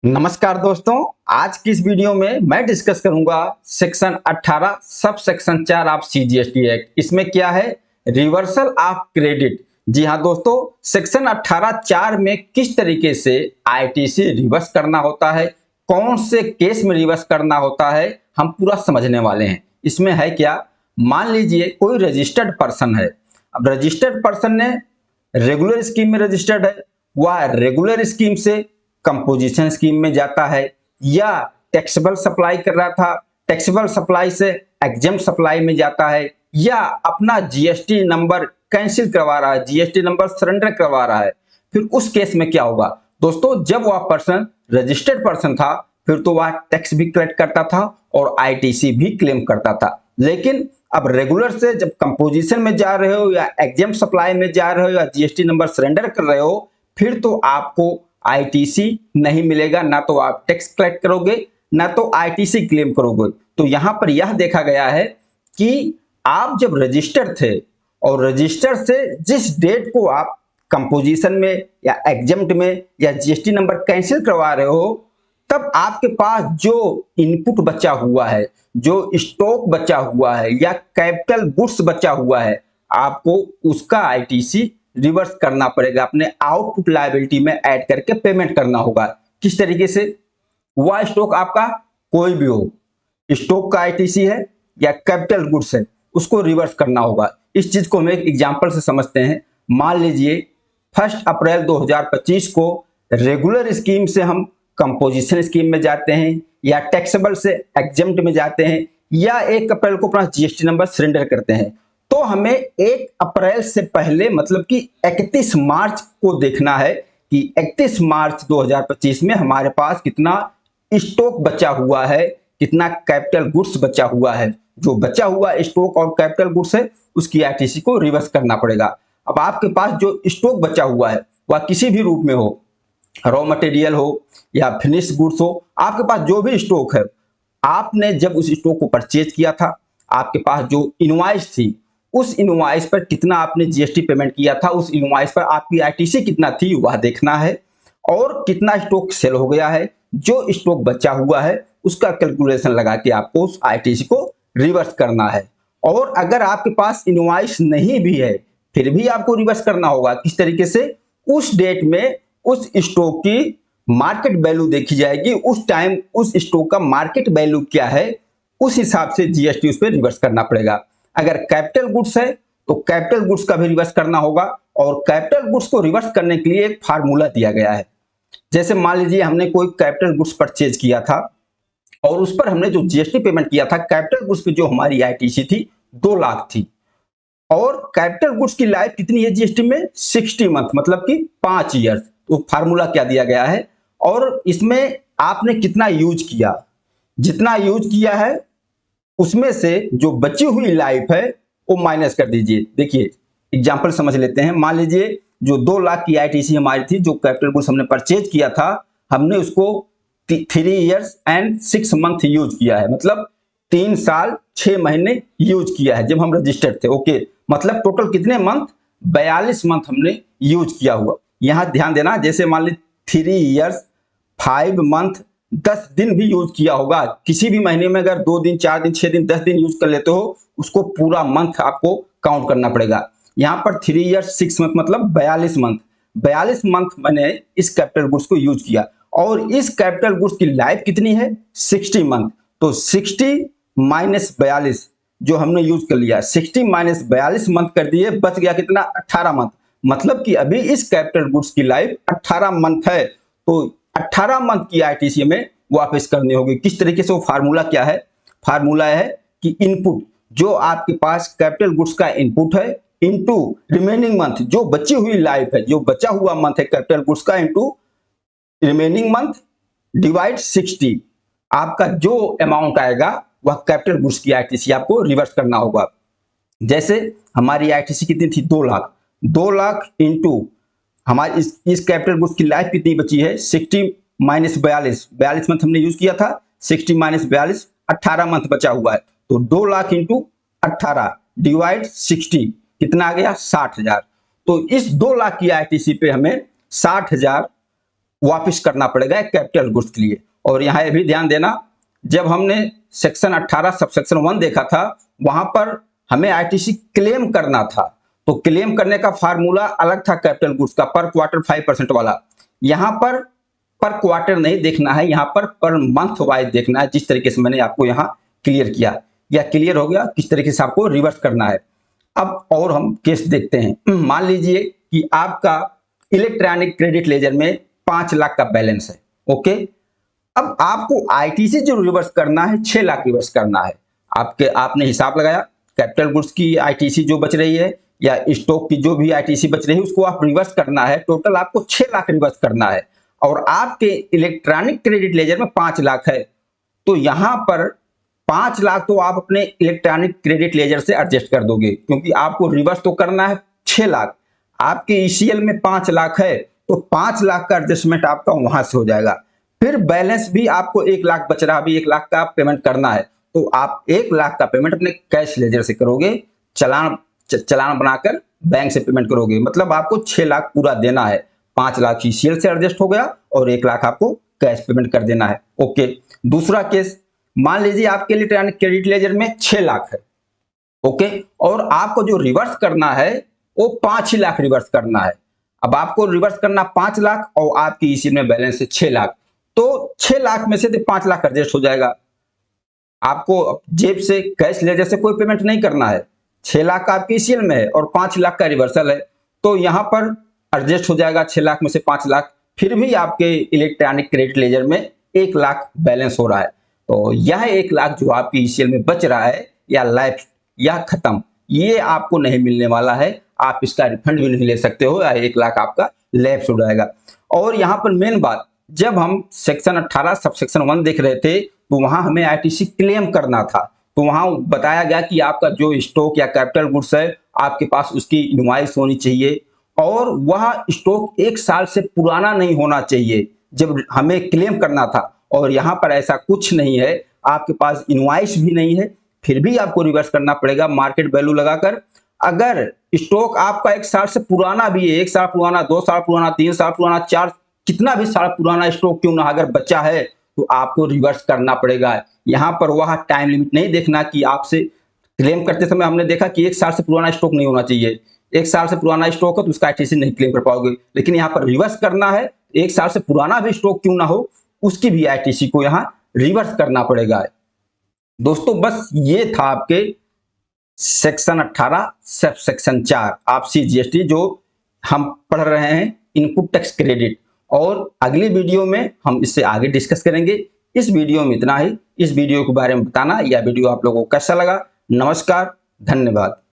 नमस्कार दोस्तों। आज की इस वीडियो में मैं डिस्कस करूंगा section 18 sub section 4 of CGST act. इसमें क्या है? Reversal of credit. जी हां दोस्तों, सेक्शन 18(4) में किस तरीके से आईटीसी रिवर्स करना होता है, कौन से केस में रिवर्स करना होता है, हम पूरा समझने वाले हैं। इसमें है क्या, मान लीजिए कोई रजिस्टर्ड पर्सन है। अब रजिस्टर्ड पर्सन ने रेगुलर स्कीम में रजिस्टर्ड है, वह रेगुलर स्कीम से कंपोजिशन स्कीम में जाता है, या टैक्सेबल सप्लाई कर रहा था, टैक्सेबल सप्लाई से एग्जेम्प्ट सप्लाई में जाता है, या अपना जीएसटी नंबर कैंसिल करवा रहा है, जीएसटी नंबर सरेंडर करवा रहा है। फिर उस केस में क्या होगा दोस्तों? जब वह पर्सन रजिस्टर्ड पर्सन था, फिर तो वह टैक्स भी कलेक्ट करता था और आईटीसी भी क्लेम करता था। लेकिन अब रेगुलर से जब कंपोजिशन में जा रहे हो, या एग्जेम्प्ट सप्लाई में जा रहे हो, या जीएसटी नंबर सरेंडर कर रहे हो, फिर तो आपको आईटीसी नहीं मिलेगा। ना तो आप टैक्स कलेक्ट करोगे, ना तो आईटीसी क्लेम करोगे। तो यहां पर यह देखा गया है कि आप जब रजिस्टर थे और रजिस्टर से जिस डेट को आप कंपोजिशन में या एग्जेम्प्ट में या जीएसटी नंबर कैंसिल करवा रहे हो, तब आपके पास जो इनपुट बचा हुआ है, जो स्टॉक बचा हुआ है, या कैपिटल गुड्स बचा हुआ है, आपको उसका आईटीसी रिवर्स करना पड़ेगा, अपने आउटपुट लायबिलिटी में ऐड करके पेमेंट करना होगा। किस तरीके से? वह स्टॉक आपका कोई भी हो, स्टॉक का आईटीसी है या कैपिटल गुड्स है, उसको रिवर्स करना होगा। इस चीज को हम एक एग्जांपल से समझते हैं। मान लीजिए 1 अप्रैल 2025 को रेगुलर स्कीम से हम कंपोजिशन स्कीम में जाते हैं, या टैक्सेबल से एग्जेम्प्ट में जाते हैं, या 1 अप्रैल को अपना जीएसटी नंबर सरेंडर करते हैं। तो हमें 1 अप्रैल से पहले, मतलब कि 31 मार्च को देखना है कि 31 मार्च 2025 में हमारे पास कितना स्टॉक बचा हुआ है, कितना कैपिटल गुड्स बचा हुआ है। जो बचा हुआ स्टॉक और कैपिटल गुड्स है, उसकी आईटीसी को रिवर्स करना पड़ेगा। अब आपके पास जो स्टॉक बचा हुआ है वह किसी भी रूप में हो, रॉ मटेरियल हो या फिनिश गुड्स हो, आपके पास जो भी स्टॉक है, आपने जब उस स्टॉक को परचेज किया था, आपके पास जो इनवॉइस थी, उस इनवॉइस पर कितना आपने जीएसटी पेमेंट किया था, उस इनवॉइस पर आपकी आईटीसी कितना थी वह देखना है, और कितना स्टॉक सेल हो गया है, जो स्टॉक बचा हुआ है उसका कैलकुलेशन लगा के आपको उस आईटीसी को रिवर्स करना है। और अगर आपके पास इनवॉइस नहीं भी है, फिर भी आपको रिवर्स करना होगा। किस तरीके से? उस डेट में उस स्टॉक की मार्केट वैल्यू देखी जाएगी, उस टाइम उस स्टॉक का मार्केट वैल्यू क्या है, उस हिसाब से जीएसटी उस पर रिवर्स करना पड़ेगा। अगर कैपिटल गुड्स है तो कैपिटल गुड्स का भी रिवर्स करना होगा, और कैपिटल गुड्स को रिवर्स करने के लिए एक फार्मूला दिया गया है। जैसे मान लीजिए हमने कोई कैपिटल गुड्स परचेज किया था, और उस पर हमने जो जीएसटी पेमेंट किया था, कैपिटल गुड्स पे जो हमारी आईटीसी थी 2 लाख थी, और कैपिटल गुड्स की लाइफ कितनी है जीएसटी में? 60 मंथ, मतलब कि 5 ईयर्स। तो फार्मूला क्या दिया गया है, और इसमें आपने कितना यूज किया, जितना यूज किया है उसमें से जो बची हुई लाइफ है वो माइनस कर दीजिए। देखिए एग्जांपल समझ लेते हैं। मान लीजिए जो 2 लाख की आईटीसी हमारी थी, जो कैपिटल गुड्स हमने परचेज किया था, हमने उसको 3 ईयर्स एंड 6 मंथ यूज किया है, मतलब 3 साल 6 महीने यूज किया है जब हम रजिस्टर्ड थे। ओके, मतलब टोटल कितने मंथ? 42 मंथ हमने यूज किया हुआ। यहां ध्यान देना, जैसे मान ली 3 ईयर्स 5 मंथ 10 दिन भी यूज किया होगा। किसी भी महीने में अगर 2 दिन 4 दिन 6 दिन 10 दिन यूज कर लेते हो, उसको पूरा मंथ आपको काउंट करना पड़ेगा। यहाँ पर 3 ईयर्स 6 मंथ मतलब 42 मंथ, 42 मंथ मैंने इस कैपिटल गुड्स को यूज किया, और इस कैपिटल गुड्स की लाइफ कितनी है? 60 मंथ। तो 60 माइनस 42 जो हमने यूज कर लिया, 60 माइनस 42 मंथ कर दिए, बच गया कितना? 18 मंथ। मतलब कि अभी इस कैपिटल गुड्स की लाइफ 18 मंथ है। तो 18 मंथ की आईटीसी में वापस करनी होगी। किस तरीके से? वो फार्मूला क्या है? फार्मूला है कि इनपुट जो आपके पास कैपिटल गुड्स का इनपुट है, इनटू रिमेनिंग मंथ जो बची हुई लाइफ है, जो बचा हुआ मंथ है कैपिटल गुड्स का, इनटू रिमेनिंग मंथ डिवाइड 60। आपका जो अमाउंट आएगा वह कैपिटल गुड्स की आईटीसी आपको रिवर्स करना होगा। जैसे हमारी आईटीसी कितनी थी? 2 लाख। 2 लाख इंटू हमारी इस कैपिटल गुड्स की लाइफ कितनी बची है? 60 माइनस 42, 42 मंथ हमने यूज किया था, 60 माइनस 42 18 मंथ बचा हुआ है। तो 2 लाख इंटू 18 डिवाइड 60 कितना आ गया? 60,000। तो इस 2 लाख की आईटीसी पे हमें 60,000 वापस करना पड़ेगा कैपिटल गुड्स के लिए। और यहाँ ये भी ध्यान देना, जब हमने सेक्शन 18 सब सेक्शन 1 देखा था, वहां पर हमें आईटीसी क्लेम करना था, तो क्लेम करने का फार्मूला अलग था कैपिटल गुड्स का, पर क्वार्टर 5% वाला। यहाँ पर क्वार्टर नहीं देखना है, यहाँ पर मंथ वाइज देखना है, जिस तरीके से मैंने आपको यहाँ क्लियर किया। या क्लियर हो गया किस तरीके से आपको रिवर्स करना है। अब और हम केस देखते हैं। मान लीजिए कि आपका इलेक्ट्रॉनिक क्रेडिट लेजर में 5 लाख का बैलेंस है। ओके, अब आपको आईटीसी जो रिवर्स करना है 6 लाख रिवर्स करना है। आपने हिसाब लगाया, कैपिटल गुड्स की आईटीसी जो बच रही है या स्टॉक की जो भी आईटीसी बच रही है उसको आप रिवर्स करना है। टोटल आपको 6 लाख रिवर्स करना है और आपके इलेक्ट्रॉनिक क्रेडिट लेजर में 5 लाख है, तो यहां पर 5 लाख तो आप अपने इलेक्ट्रॉनिक क्रेडिट लेजर से एडजस्ट कर दोगे, क्योंकि आपको रिवर्स तो करना है 6 लाख। आपके ईसीएल में 5 लाख है, तो 5 लाख का एडजस्टमेंट आपका वहां से हो जाएगा। फिर बैलेंस भी आपको 1 लाख बच रहा, अभी 1 लाख का पेमेंट करना है, तो आप 1 लाख का पेमेंट अपने कैश लेजर से करोगे, चलान बनाकर बैंक से पेमेंट करोगे। मतलब आपको 6 लाख पूरा देना है। 5 लाख ईसीएल से एडजस्ट हो गया और 1 लाख आपको कैश पेमेंट कर देना है। ओके, दूसरा केस, मान लीजिए आपके इलेक्ट्रॉनिक क्रेडिट लेजर में 6 लाख है। ओके, और आपको जो रिवर्स करना है वो 5 ही लाख रिवर्स करना है। अब आपको रिवर्स करना 5 लाख और आपकी ईसीएल में बैलेंस है 6 लाख, तो 6 लाख में से 5 लाख एडजस्ट हो जाएगा। आपको जेब से कैश लेजर से कोई पेमेंट नहीं करना है। 6 लाख का आपके ईसीएल में है और 5 लाख का रिवर्सल है, तो यहां पर एडजस्ट हो जाएगा 6 लाख में से 5 लाख। फिर भी आपके इलेक्ट्रॉनिक क्रेडिट लेजर में 1 लाख बैलेंस हो रहा है, तो यह 1 लाख जो आपके ईसीएल में बच रहा है या लाइफ या खत्म, ये आपको नहीं मिलने वाला है। आप इसका रिफंड भी नहीं ले सकते हो, या 1 लाख आपका लैप्स हो जाएगा। और यहाँ पर मेन बात, जब हम सेक्शन 18 सब सेक्शन 1 देख रहे थे, तो वहां हमें आईटीसी क्लेम करना था। तो वहां बताया गया कि आपका जो स्टॉक या कैपिटल गुड्स है आपके पास उसकी इनवॉइस होनी चाहिए और वह स्टॉक 1 साल से पुराना नहीं होना चाहिए जब हमें क्लेम करना था। और यहाँ पर ऐसा कुछ नहीं है, आपके पास इनवॉइस भी नहीं है, फिर भी आपको रिवर्स करना पड़ेगा मार्केट वैल्यू लगाकर। अगर स्टॉक आपका 1 साल से पुराना भी है, 1 साल पुराना, 2 साल पुराना, 3 साल पुराना, 4, कितना भी साल पुराना स्टॉक क्यों ना अगर बचा है, तो आपको रिवर्स करना पड़ेगा। यहाँ पर वह टाइम लिमिट नहीं देखना कि आपसे क्लेम करते समय हमने देखा कि 1 साल से पुराना स्टॉक नहीं होना चाहिए। 1 साल से पुराना स्टॉक है तो उसका आईटीसी नहीं क्लेम कर पाओगे, लेकिन यहाँ पर रिवर्स करना है, 1 साल से पुराना भी स्टॉक क्यों ना हो उसकी भी आईटीसी को यहाँ रिवर्स करना पड़ेगा। दोस्तों बस ये था आपके सेक्शन 18 सब सेक्शन 4 आपसी जीएसटी जो हम पढ़ रहे हैं, इनपुट टैक्स क्रेडिट। और अगली वीडियो में हम इससे आगे डिस्कस करेंगे। इस वीडियो में इतना ही। इस वीडियो के बारे में बताना, यह वीडियो आप लोगों को कैसा लगा। नमस्कार, धन्यवाद।